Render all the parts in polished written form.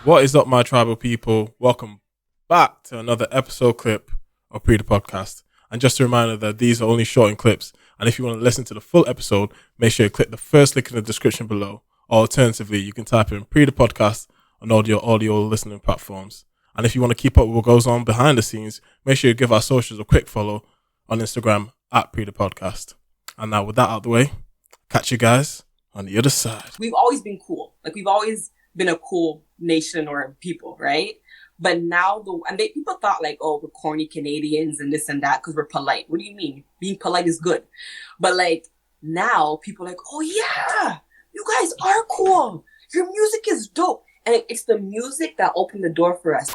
What is up, my tribal people? Welcome back to another episode clip of Pree Da Podcast. And just a reminder that these are only shortened clips. And if you want to listen to the full episode, make sure you click the first link in the description below. Or alternatively, you can type in Pree Da Podcast on all your audio listening platforms. And if you want to keep up with what goes on behind the scenes, make sure you give our socials a quick follow on Instagram at Pree Da Podcast. And now with that out of the way, catch you guys on the other side. We've always been cool. Like, we've always been a cool nation or people, right? But now people thought like, oh, we're corny Canadians and this and that because we're polite. What do you mean? Being polite is good. But like now people are like, oh yeah, you guys are cool. Your music is dope. And it's the music that opened the door for us.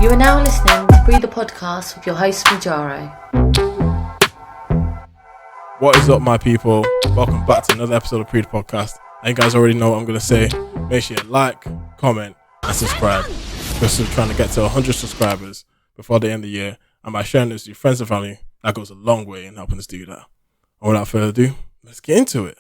You are now listening to Pree Da Podcast with your host, Mujaro. What is up, my people? Welcome back to another episode of Pree Da Podcast. And you guys already know what I'm going to say. Make sure you like, comment, and subscribe. Because we're trying to get to 100 subscribers before the end of the year. And by sharing this with your friends and family, that goes a long way in helping us do that. And without further ado, let's get into it.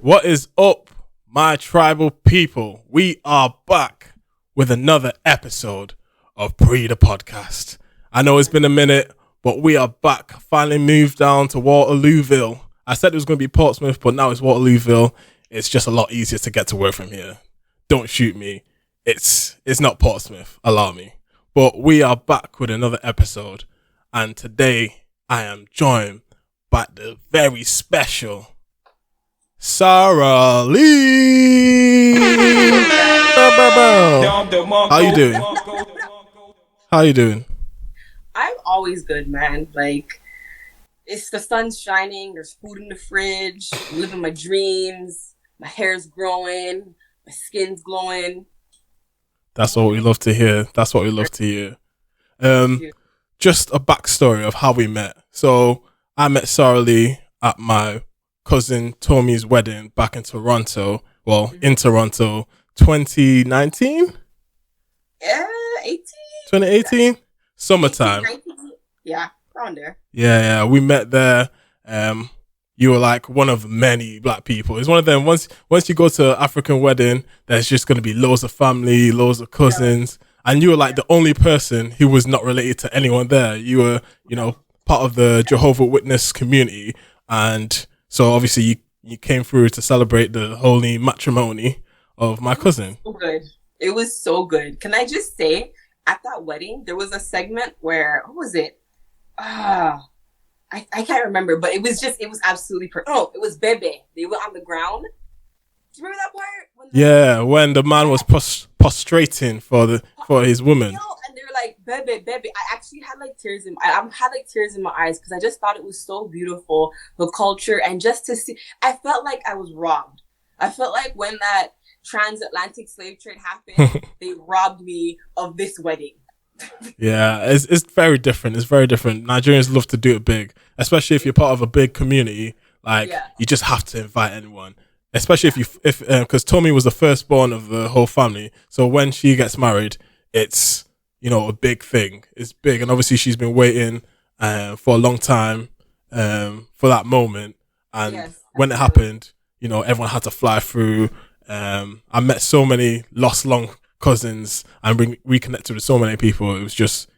What is up, my tribal people? We are back with another episode of Pree Da Podcast. I know it's been a minute, but we are back. Finally moved down to Waterlooville. I said it was going to be Portsmouth, but now it's Waterlooville. It's just a lot easier to get to work from here. Don't shoot me. It's not Portsmouth. Allow me. But we are back with another episode. And today I am joined by the very special Sara-lee. How you doing? How you doing? I'm always good, man. Like, it's the sun's shining. There's food in the fridge. I'm living my dreams. My hair's growing. My skin's glowing. That's what we love to hear. That's what we love to hear. Just a backstory of how we met. So I met Sara-lee at my cousin Tommy's wedding back in Toronto. Well, in Toronto, 2019? Yeah, 18? 2018? Summertime. 18, 19, yeah, around there. Yeah, we met there. You were like one of many black people. It's one of them. Once you go to an African wedding, there's just going to be loads of family, loads of cousins, and you were like the only person who was not related to anyone there. You were, part of the Jehovah's Witness community, and so obviously you came through to celebrate the holy matrimony of my cousin. So good. It was so good. Can I just say, at that wedding, there was a segment where, what was it? I can't remember, but it was absolutely perfect. Oh, it was Bebe. They were on the ground. Do you remember that part? When the man was prostrating for his woman. And they were like, Bebe. I actually had like tears in my eyes because I just thought it was so beautiful, the culture, and just to see, I felt like I was robbed. I felt like when that transatlantic slave trade happened, they robbed me of this wedding. Yeah, it's very different. It's very different. Nigerians love to do it big, especially if you're part of a big community. You just have to invite anyone, especially if because Tommy was the firstborn of the whole family. So when she gets married, it's a big thing. It's big, and obviously she's been waiting for a long time for that moment. And when it happened, everyone had to fly through. I met so many long cousins and reconnected with so many people. It was just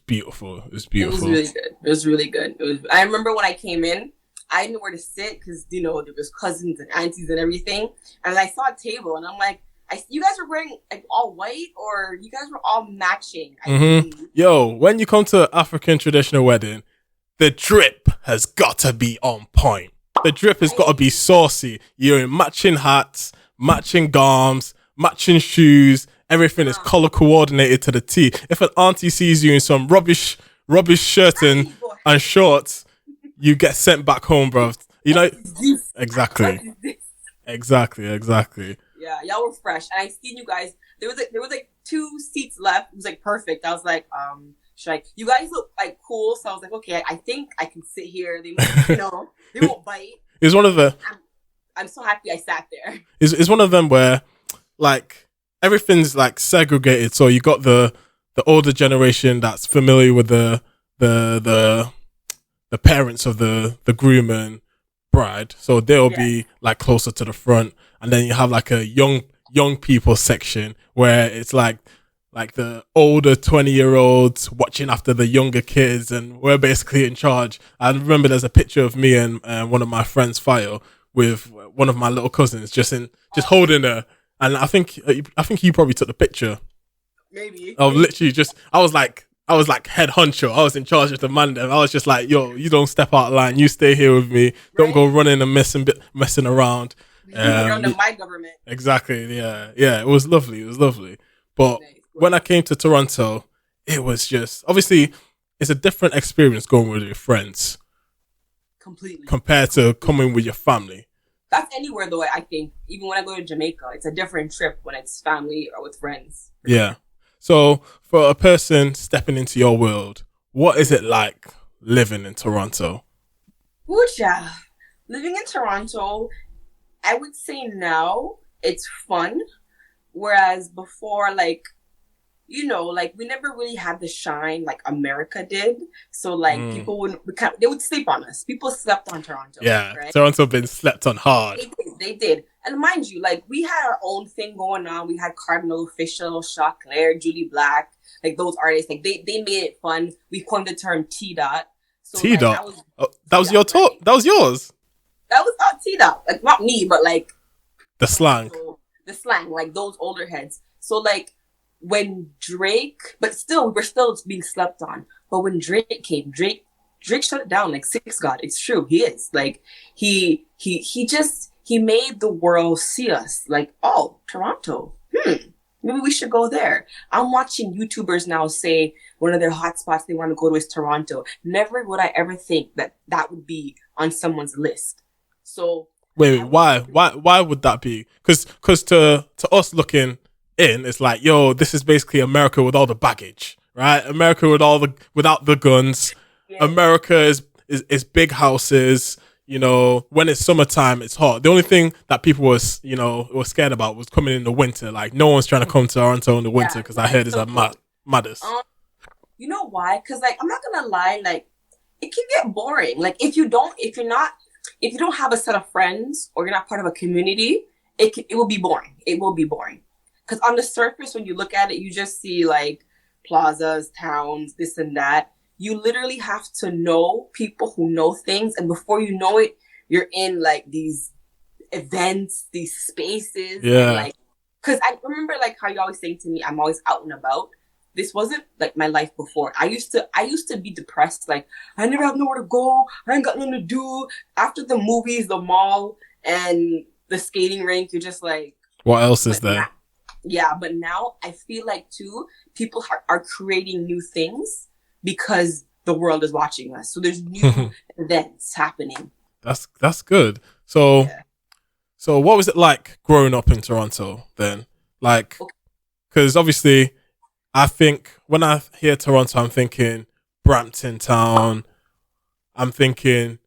beautiful. It was beautiful. It was really good. I remember when I came in, I didn't know where to sit because there was cousins and aunties and everything, and I saw a table and I'm like, you guys were wearing like all white, or you guys were all matching. Yo, when you come to an African traditional wedding, the drip has got to be on point. The drip has got to be saucy. You're in matching hats, matching garms, matching shoes. Everything is color coordinated to the T. If an auntie sees you in some rubbish shirt and shorts, you get sent back home, bro. Exactly. Yeah, y'all were fresh. And I seen you guys. There was like 2 seats left. It was like perfect. I was like, you guys look like cool. So I was like, okay, I think I can sit here. They won't bite. It's one of the. I'm so happy I sat there. It's one of them where, like, everything's like segregated. So you got the older generation that's familiar with the parents of the groom and bride, so they'll Yeah. be like closer to the front, and then you have like a young people section where it's like the older 20-year-olds watching after the younger kids, and we're basically in charge. I remember there's a picture of me and one of my friends, Fio, with one of my little cousins just holding her, and I think you probably took the picture. Maybe. Of literally just I was like head honcho. I was in charge of the man. And I was just like, yo, you don't step out of line. You stay here with me. Don't go running and messing around. You're under my government. Exactly. Yeah. It was lovely. But when I came to Toronto, it was just obviously it's a different experience going with your friends. Completely. Compared to coming with your family. That's anywhere though. I think even when I go to Jamaica, it's a different trip when it's family or with friends. Yeah. So, for a person stepping into your world, what is it like living in Toronto? Yeah. Living in Toronto, I would say now it's fun. Whereas before, like, you know, like we never really had the shine like America did. So like people they would sleep on us. People slept on Toronto. Yeah, right? Toronto been slept on hard. They did. And mind you, like we had our own thing going on. We had Cardinal Official, Shaw Claire, Julie Black, like those artists. Like they made it fun. We coined the term T-Dot. So, T-Dot? Like, that was your talk? Right? That was yours? That was not T-Dot. Like not me, but like the slang. The slang, like those older heads. So like when Drake, but still we're still being slept on. But when Drake came, Drake shut it down. Like Six God, it's true. He is like he made the world see us. Like, oh, Toronto. Maybe we should go there. I'm watching YouTubers now say one of their hotspots they want to go to is Toronto. Never would I ever think that would be on someone's list. So wait, why would that be? Because to us looking in, it's like, yo, this is basically America with all the baggage, right? America without the guns. Yeah. America is big houses. You know, when it's summertime, it's hot. The only thing that people were scared about was coming in the winter. Like, no one's trying to come to Toronto in the winter because I heard it's a maddest. You know why? Because like I'm not gonna lie, like it can get boring. Like if you don't have a set of friends or you're not part of a community, it will be boring. It will be boring. Because on the surface, when you look at it, you just see like plazas, towns, this and that. You literally have to know people who know things. And before you know it, you're in like these events, these spaces. Yeah. Like, because I remember like how you always saying to me, I'm always out and about. This wasn't like my life before. I used to be depressed. Like I never have nowhere to go. I ain't got nothing to do. After the movies, the mall, and the skating rink, you're just like, what else is there? Yeah, but now I feel like too, people are creating new things because the world is watching us. So there's new events happening. That's good. So what was it like growing up in Toronto then? Like, because obviously I think when I hear Toronto, I'm thinking Brampton town. I'm thinking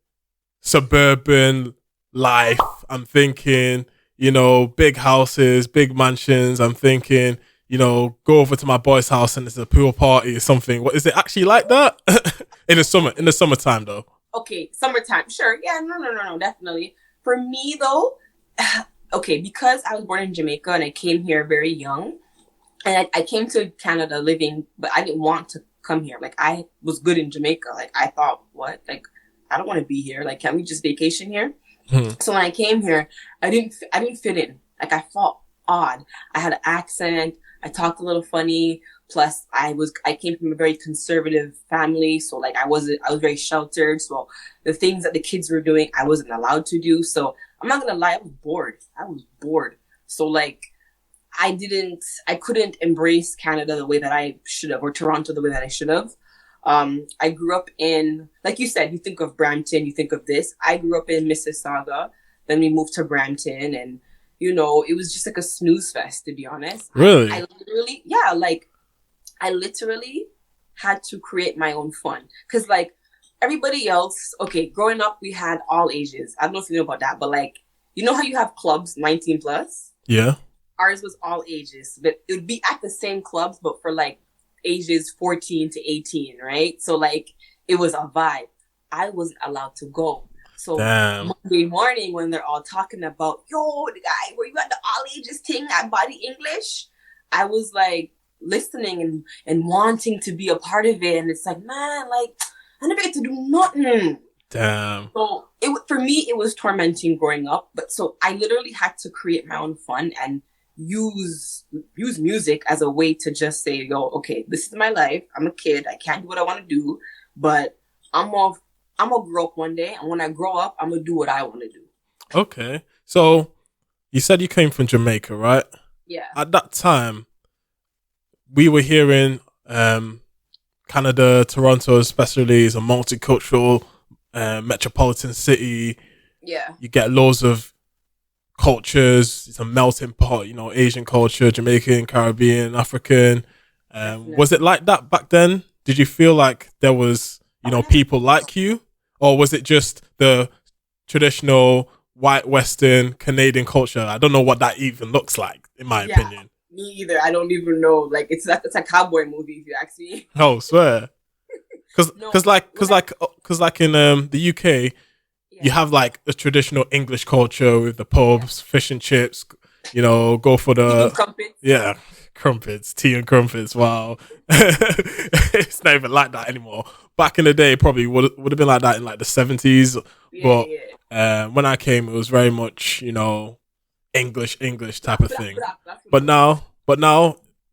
suburban life. I'm thinking, big houses, big mansions. I'm thinking, go over to my boy's house and it's a pool party or something. What is it actually like that? in the summertime though? Okay, summertime, sure. Yeah, no, definitely. For me though, because I was born in Jamaica and I came here very young, and I came to Canada living, but I didn't want to come here. Like I was good in Jamaica. Like I thought, what? Like I don't want to be here. Like can't we just vacation here? So when I came here, I didn't fit in. Like I felt odd. I had an accent. I talked a little funny. Plus I came from a very conservative family. So like I was very sheltered. So the things that the kids were doing, I wasn't allowed to do. So I'm not going to lie. I was bored. So like I couldn't embrace Canada the way that I should have, or Toronto the way that I should have. I grew up in, like you said, you think of Brampton, you think of this. I grew up in Mississauga. Then we moved to Brampton, and it was just like a snooze fest, to be honest. Really? I literally had to create my own fun. Because like everybody else, growing up, we had all ages. I don't know if you know about that, but like, you know how you have clubs, 19 plus? Yeah. Ours was all ages. But it would be at the same clubs, but for like ages 14 to 18, right? So like, it was a vibe. I wasn't allowed to go. So Damn. Monday morning when they're all talking about, yo, the guy, were you at the all ages thing at Body English? I was like listening and wanting to be a part of it. And it's like, man, like, I never get to do nothing. Damn. So for me, it was tormenting growing up. But so I literally had to create my own fun and use music as a way to just say, yo, okay, this is my life. I'm a kid. I can't do what I want to do, but I'm gonna grow up one day. And when I grow up, I'm gonna do what I want to do. Okay. So you said you came from Jamaica, right? Yeah. At that time, we were hearing Canada, Toronto especially, is a multicultural metropolitan city. Yeah. You get loads of cultures. It's a melting pot, you know, Asian culture, Jamaican, Caribbean, African. Was it like that back then? Did you feel like there was, you know, people like you? Or was it just the traditional white Western Canadian culture? I don't know what that even looks like, in my opinion. Me either. I don't even know. Like it's a cowboy movie, if you ask me. Oh, swear. Because like in the UK, you have like a traditional English culture with the pubs, fish and chips. You know, go for the crumpets. Crumpets, tea and crumpets. Wow, it's not even like that anymore. Back in the day, probably would have been like that in like the 70s. When I came, it was very much, you know, English type of thing. But now,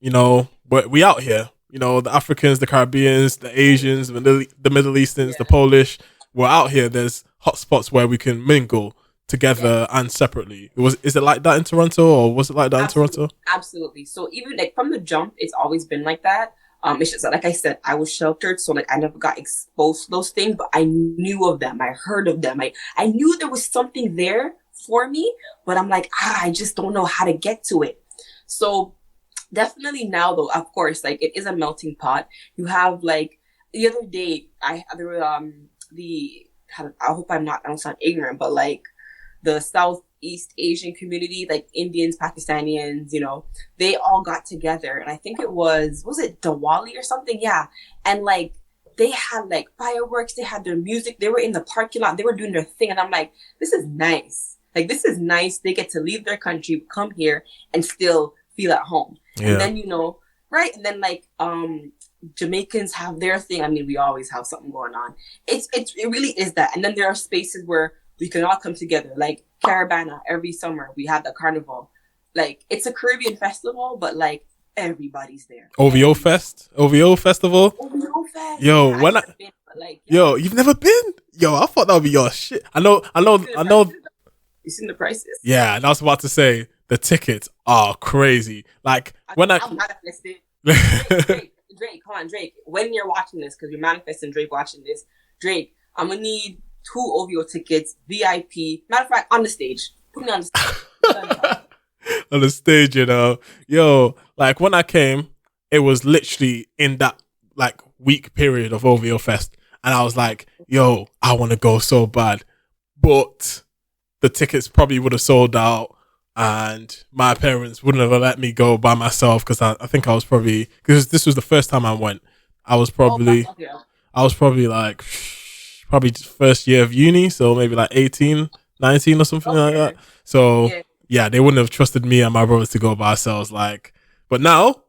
you know, we out here. You know, the Africans, the Caribbeans, the Asians, the Middle Easterns, the Polish. We're out here. There's hotspots where we can mingle together and separately. Is it like that in Toronto, or was it like that in Toronto? Absolutely. So even like from the jump, it's always been like that. It's just like I said, I was sheltered, so like I never got exposed to those things, but I knew of them. I heard of them. I knew there was something there for me, but I'm like, I just don't know how to get to it. So definitely now though, of course, like it is a melting pot. You have like the other day, I hope I don't sound ignorant, but like the Southeast Asian community, like Indians, Pakistanians, you know, they all got together. And I think it was it Diwali or something? Yeah. And like, they had like fireworks, they had their music, they were in the parking lot, they were doing their thing. And I'm like, this is nice. Like, this is nice. They get to leave their country, come here and still feel at home. Yeah. And then, you know, right. And then like, Jamaicans have their thing. I mean, we always have something going on. It really is that. And then there are spaces where we can all come together, like Caravana. Every summer we have the carnival. Like it's a Caribbean festival, but like everybody's there. OVO festival. OVO Fest. Yo, yo, you've never been? Yo, I thought that would be your shit. I know. You seen the prices? Yeah, and I was about to say the tickets are crazy. Like I'm manifested. Drake, come on, Drake. When you're watching this, because you're manifesting Drake watching this, Drake, I'm gonna need 2 OVO tickets, VIP. Matter of fact, on the stage. Put me on the stage. On the stage, you know. Yo, like when I came, it was literally in that like week period of OVO Fest. And I was like, yo, I want to go so bad. But the tickets probably would have sold out. And my parents wouldn't have let me go by myself because I think I was probably, because this was the first time I went. I was probably like, probably first year of uni. So maybe like 18, 19 or something like that. So yeah, they wouldn't have trusted me and my brother to go by ourselves. Like, but now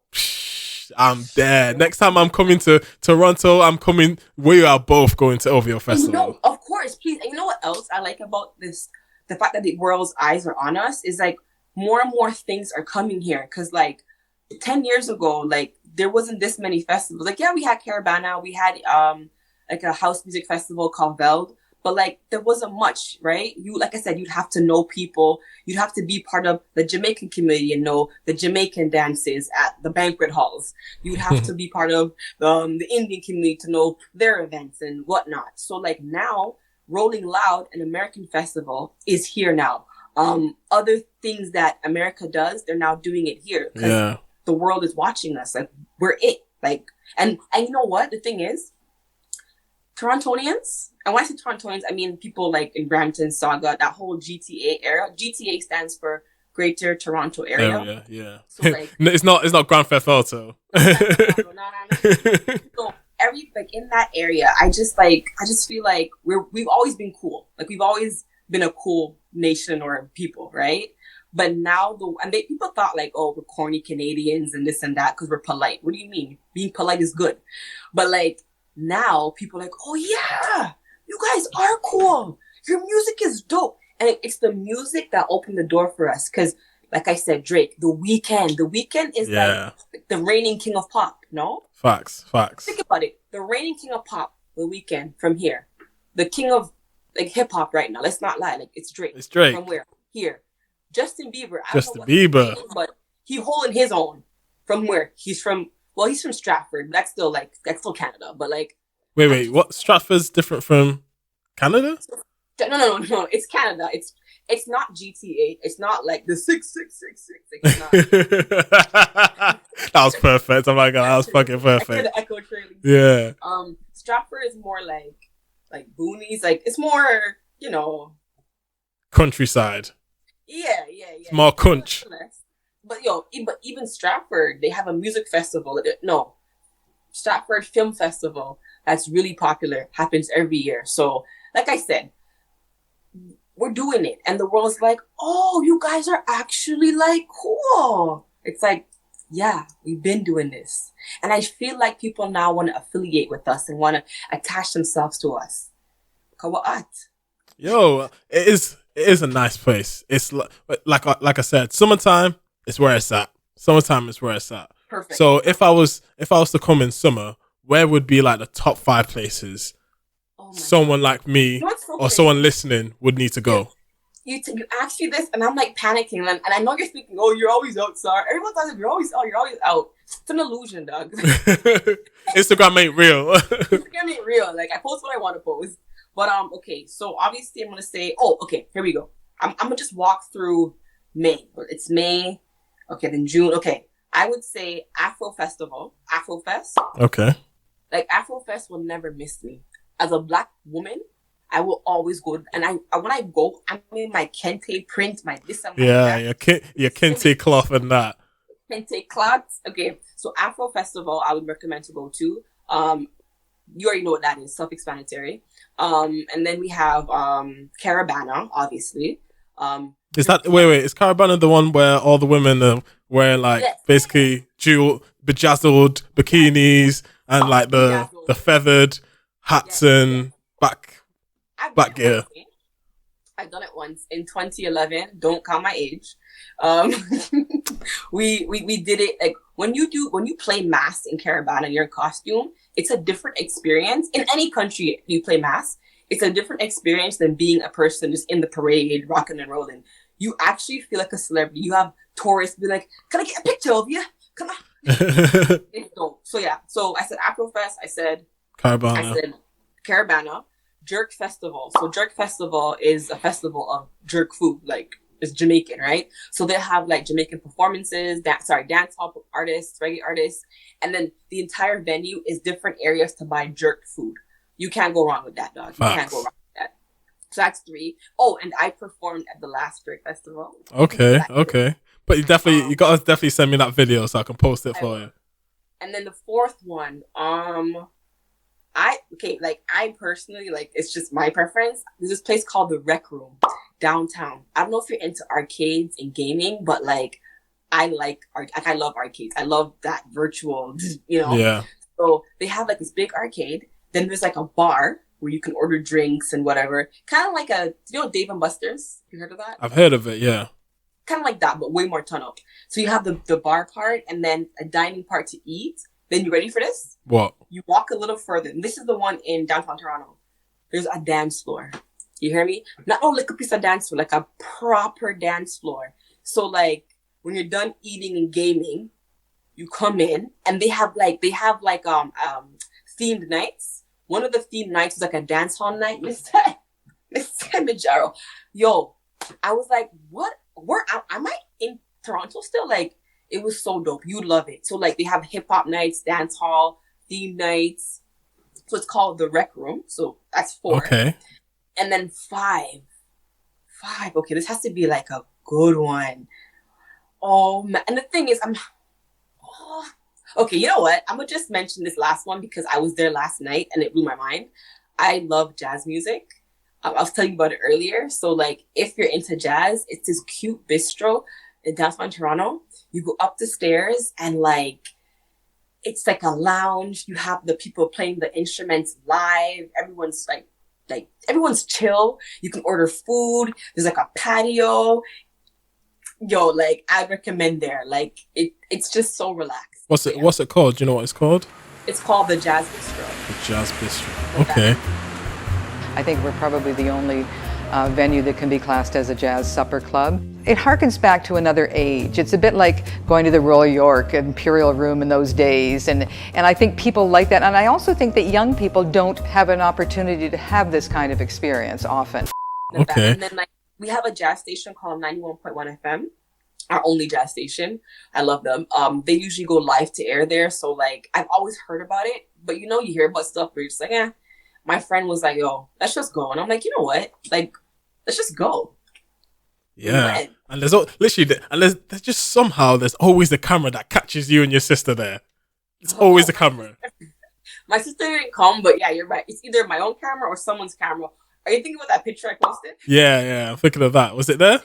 I'm there. Next time I'm coming to Toronto, we are both going to OVO Festival. No, of course, please. And you know what else I like about this? The fact that the world's eyes are on us is like more and more things are coming here. Cause like 10 years ago, like there wasn't this many festivals. Like, yeah, we had Caravana, we had like a house music festival called Veld, but like there wasn't much, right? Like I said, you'd have to know people. You'd have to be part of the Jamaican community and know the Jamaican dances at the banquet halls. You'd have to be part of the Indian community to know their events and whatnot. So like now, Rolling Loud, an American festival, is here now. Other things that America does, they're now doing it here because the world is watching us. Like we're it. Like and you know what? The thing is, Torontonians. And when I say Torontonians, I mean people like in Brampton, Saga, that whole GTA era. GTA stands for Greater Toronto Area. Yeah. So like, it's not Grand Theft Auto. No. So in that area, I just feel like we've always been cool. Like we've always been a cool nation or people, right? But now people thought like, oh, we're corny Canadians and this and that because we're polite. What do you mean? Being polite is good. But like now people are like, oh yeah, you guys are cool. Your music is dope. And it's the music that opened the door for us. Cause like I said, Drake, The Weeknd is like the reigning king of pop, no? Facts. Think about it. The reigning king of pop, The Weeknd from here. The king of like hip hop right now. Let's not lie. Like it's Drake. From where? Here. Justin Bieber. But he holding his own. From where? He's from Stratford. That's still Canada. But like. Wait. What? Stratford's different from Canada? No. It's Canada. It's not GTA. It's not like the 6666. It's not. That was perfect. Oh my god, that was fucking perfect. The echo trailing. Yeah. Stratford is more like boonies. Like it's more, countryside. Yeah. It's more crunch. But even Stratford, they have a music festival. No, Stratford Film Festival that's really popular. Happens every year. So, like I said, we're doing it. And the world's like, oh, you guys are actually like cool. It's like, yeah, we've been doing this. And I feel like people now want to affiliate with us and want to attach themselves to us. What? Yo, it is a nice place. It's like I said, summertime is where it's at. Perfect. So if I was to come in summer, where would be like the top 5 places someone like me or someone listening would need to go? You asked me this and I'm like panicking and I know you're thinking, oh, you're always out, Sar. Everyone says you're always out. It's an illusion, dog. Instagram ain't real. Instagram ain't real. Like I post what I want to post. But okay, so obviously I'm gonna say, here we go. I'm gonna just walk through May. It's May. Okay, then June. Okay. I would say Afrofest. Okay. Like Afrofest will never miss me. As a Black woman, I will always go. And when I go, I'm in my kente print, my this and my that. your kente cloth and that. Kente cloths. Okay, so Afro Festival, I would recommend to go to. You already know what that is, self-explanatory. And then we have Caravana, obviously. Is that is Caravana the one where all the women are wearing basically bejazzled bikinis and like the feathered hats and back gear? I've done it once in 2011. Don't count my age. We did it like when you play mass in Caravana and you're in costume, it's a different experience. In any country you play mass, it's a different experience than being a person just in the parade, rocking and rolling. You actually feel like a celebrity. You have tourists be like, "Can I get a picture of you? Come on." It's dope. So yeah. So I said Afrofest. I said Caravana. Jerk Festival. So Jerk Festival is a festival of jerk food. Like it's Jamaican, right? So they have like Jamaican performances, dance hall artists, reggae artists, and then the entire venue is different areas to buy jerk food. You can't go wrong with that, dog. You can't go wrong with that. So that's 3. Oh, and I performed at the last Jerk Festival. Okay. But you gotta definitely send me that video so I can post it for you. And then the 4th one, I personally, like, it's just my preference. There's this place called the Rec Room downtown. I don't know if you're into arcades and gaming, but like, I love arcades. I love that virtual, Yeah. So they have like this big arcade. Then there's like a bar where you can order drinks and whatever. Kind of like Dave and Buster's? You heard of that? I've heard of it, yeah. Kind of like that, but way more ton up. So you have the bar part and then a dining part to eat. Then you ready for this? What? You walk a little further. And this is the one in downtown Toronto. There's a dance floor. You hear me? Not like a piece of dance floor, like a proper dance floor. So like when you're done eating and gaming, you come in and they have themed nights. One of the themed nights is like a dance hall night. Mr. Mijaro. Yo, I was like, what? Am I in Toronto still? Like, it was so dope. You'd love it. So like they have hip hop nights, dance hall, theme nights. So it's called the Rec Room. So that's 4. Okay. And then 5. Okay, this has to be like a good one. Oh man. And the thing is, okay, you know what? I'm gonna just mention this last one because I was there last night and it blew my mind. I love jazz music. I was telling you about it earlier. So like, if you're into jazz, it's this cute bistro in downtown Toronto. You go up the stairs and like, it's like a lounge. You have the people playing the instruments live. Everyone's like everyone's chill. You can order food. There's like a patio. Yo, like I'd recommend there. Like it's just so relaxed. What's it called? Do you know what it's called? It's called the Jazz Bistro. The Jazz Bistro. Okay. I think we're probably the only venue that can be classed as a jazz supper club. It harkens back to another age. It's a bit like going to the Royal York Imperial Room in those days. And I think people like that. And I also think that young people don't have an opportunity to have this kind of experience often. Okay. And then like we have a jazz station called 91.1 FM, our only jazz station. I love them. They usually go live to air there. So like I've always heard about it, but you hear about stuff where you're just like, eh. My friend was like, yo, let's just go. And I'm like, you know what? Like, let's just go. Yeah. And there's just somehow there's always the camera that catches you and your sister there. It's always the camera. My sister didn't come, but yeah, you're right. It's either my own camera or someone's camera. Are you thinking about that picture I posted? Yeah, I'm thinking of that. Was it there?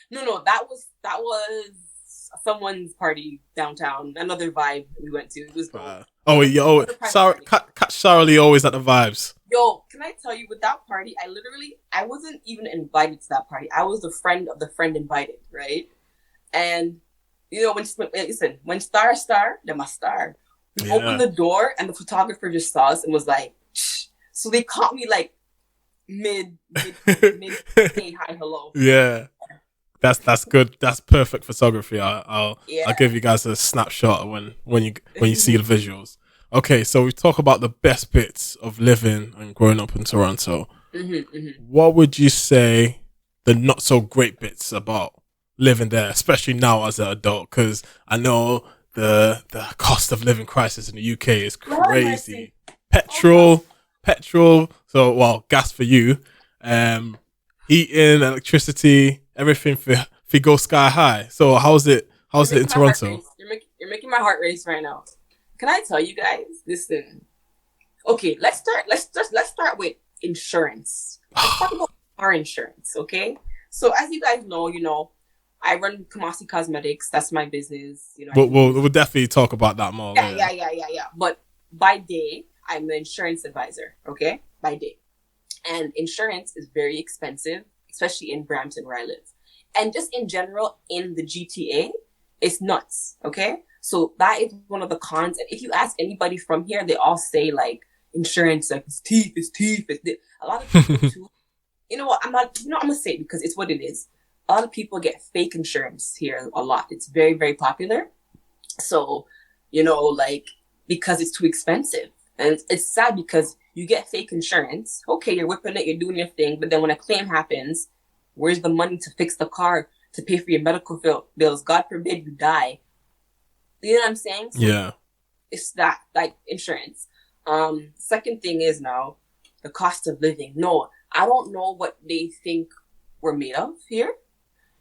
No, that was someone's party downtown. Another vibe we went to. It was dope. Catch Sara-lee always at the vibes. Yo, can I tell you, with that party, I wasn't even invited to that party. I was the friend of the friend invited, right? And, when star, they must star. We opened the door and the photographer just saw us and was like, shh. So they caught me like mid hey, hi, hello. Yeah. That's good. That's perfect photography. I'll give you guys a snapshot when you see the visuals. Okay, so we talk about the best bits of living and growing up in Toronto. What would you say the not so great bits about living there, especially now as an adult? Because I know the cost of living crisis in the UK is crazy. Petrol. So, well, gas for you. Heating, electricity, everything for go sky high. So how's it in Toronto? You're making my heart race right now. Can I tell you guys? Listen. Okay, let's start with insurance. Let's talk about car insurance, okay? So as you guys know, I run Kumasi Cosmetics. That's my business. We'll definitely talk about that more. Yeah. But by day, I'm the insurance advisor, okay? By day. And insurance is very expensive, especially in Brampton where I live. And just in general, in the GTA, it's nuts, okay? So that is one of the cons. And if you ask anybody from here, they all say like insurance, like it's teeth. A lot of people too. You know what? I'm gonna say it because it's what it is. A lot of people get fake insurance here a lot. It's very, very popular. So, because it's too expensive. And it's sad because you get fake insurance. Okay, you're whipping it, you're doing your thing. But then when a claim happens, where's the money to fix the car, to pay for your medical bills? God forbid you die. You know what I'm saying? So yeah. It's that, like insurance. Second thing is now the cost of living. No, I don't know what they think we're made of here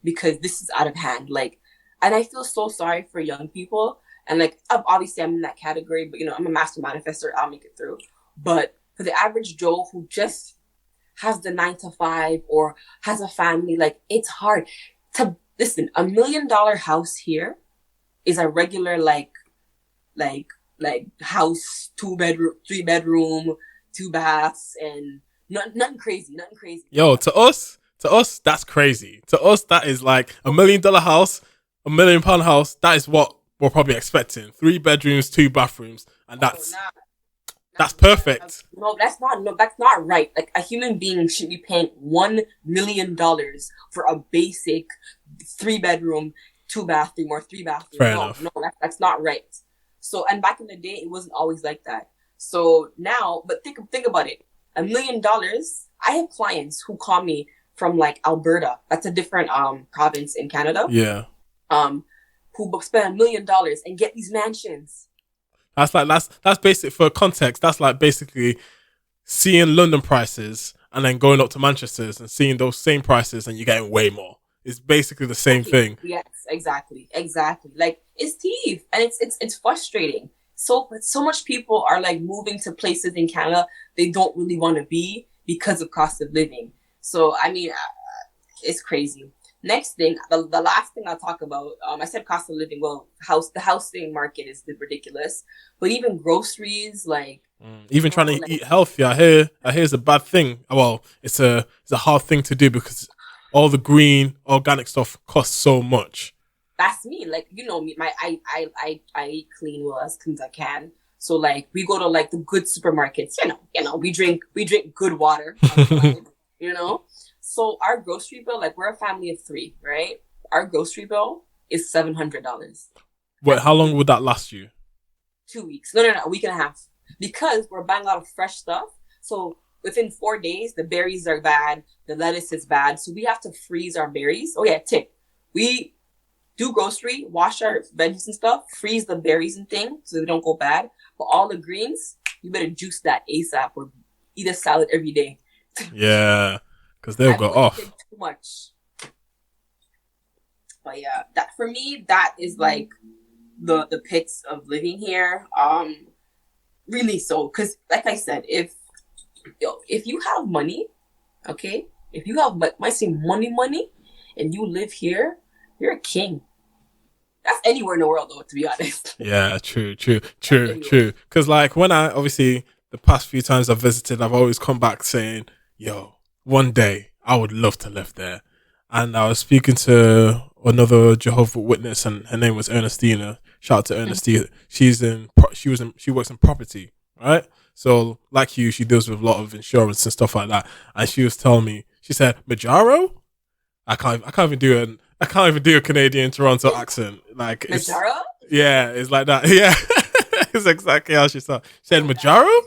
because this is out of hand. Like, and I feel so sorry for young people. And like, obviously I'm in that category, but I'm a master manifestor. I'll make it through. But for the average Joe who just has the 9-to-5 or has a family, like it's hard to listen. $1 million house here is a regular like house, 2-bedroom, 3-bedroom, 2 baths, and nothing crazy. Yo, to us, that's crazy. To us, that is like $1 million house, £1 million house. That is what we're probably expecting. 3 bedrooms, 2 bathrooms, and that's perfect. No, that's not right. Like a human being should be paying $1 million for a basic 3-bedroom, 2-bathroom, or 3-bathroom. Fair enough. No, that's not right. So, and back in the day, it wasn't always like that. So now, but think about it. $1 million. I have clients who call me from like Alberta. That's a different province in Canada. Yeah. Who spend $1 million and get these mansions. That's basic for context. That's like basically seeing London prices and then going up to Manchester's and seeing those same prices and you're getting way more. It's basically the same thing. Yes, exactly. Like it's teeth, and it's frustrating. So much people are like moving to places in Canada they don't really want to be because of cost of living. So, I mean, it's crazy. Next thing, the last thing I'll talk about, I said cost of living. Well, the housing market is ridiculous, but even groceries, like even trying to eat healthy, I hear it's a bad thing. Well, it's a hard thing to do because all the green organic stuff costs so much. That's me. Like, you know me, I eat clean, well, as clean as I can. So like we go to like the good supermarkets, you know, we drink good water, you know. So our grocery bill, like we're a family of 3, right? Our grocery bill is $700. Wait, how long would that last you? 2 weeks. No, a week and a half. Because we're buying a lot of fresh stuff. So within 4 days, the berries are bad, the lettuce is bad. So we have to freeze our berries. Oh yeah, tip. We do grocery, wash our veggies and stuff, freeze the berries and things so they don't go bad. But all the greens, you better juice that ASAP or eat a salad every day. Yeah, because they'll go off. Too much. But yeah, that for me, that is like the pits of living here. Really so, because like I said, if you have money, okay, if you have like I say money, and you live here, you're a king. That's anywhere in the world, though, to be honest. Yeah, true. Because like when I obviously the past few times I've visited, I've always come back saying, "Yo, one day I would love to live there." And I was speaking to another Jehovah's Witness, and her name was Ernestina. Shout out to Ernestina. She works in property, right? So like you, she deals with a lot of insurance and stuff like that. And she was telling me, she said, "Majaro? I can't even do a Canadian Toronto accent. Like it's Majaro? Yeah, it's like that. Yeah, it's exactly how she said. She said, "Majaro?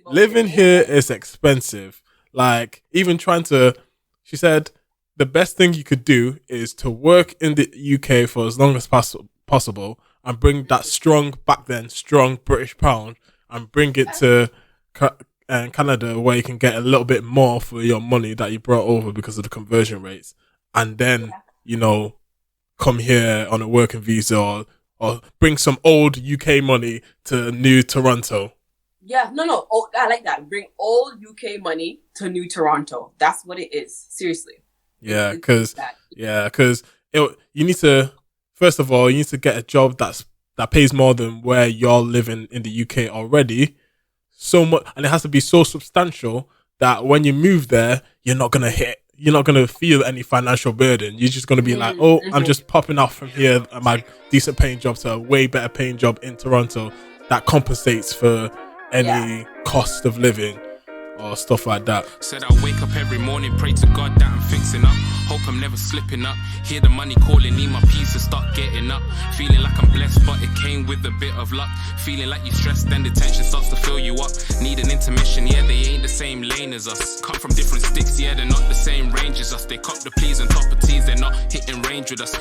Living here is expensive. Like even she said." The best thing you could do is to work in the UK for as long as possible and bring that strong British pound and bring it to Canada where you can get a little bit more for your money that you brought over because of the conversion rates. And then, come here on a working visa or bring some old UK money to new Toronto." Yeah, no. Oh, I like that. Bring old UK money to new Toronto. That's what it is. Seriously. Yeah, because you need to, first of all, you need to get a job that pays more than where you're living in the UK already. So much, and it has to be so substantial that when you move there, you're not gonna feel any financial burden. You're just gonna be like, "Oh, I'm just popping off from here at my decent paying job to a way better paying job in Toronto that compensates for any cost of living." Or stuff like that. Said I wake up every morning, pray to God that I'm fixing up. Hope I'm never slipping up. Hear the money calling, need my peace to start getting up. Feeling like I'm blessed, but it came with a bit of luck. Feeling like you stressed, then the tension starts to fill you up. Need an intermission, yeah, they ain't the same lane as us. Come from different sticks, yeah, they're not the same range as us. They cop the pleas and top of teas, they're not hitting range with us.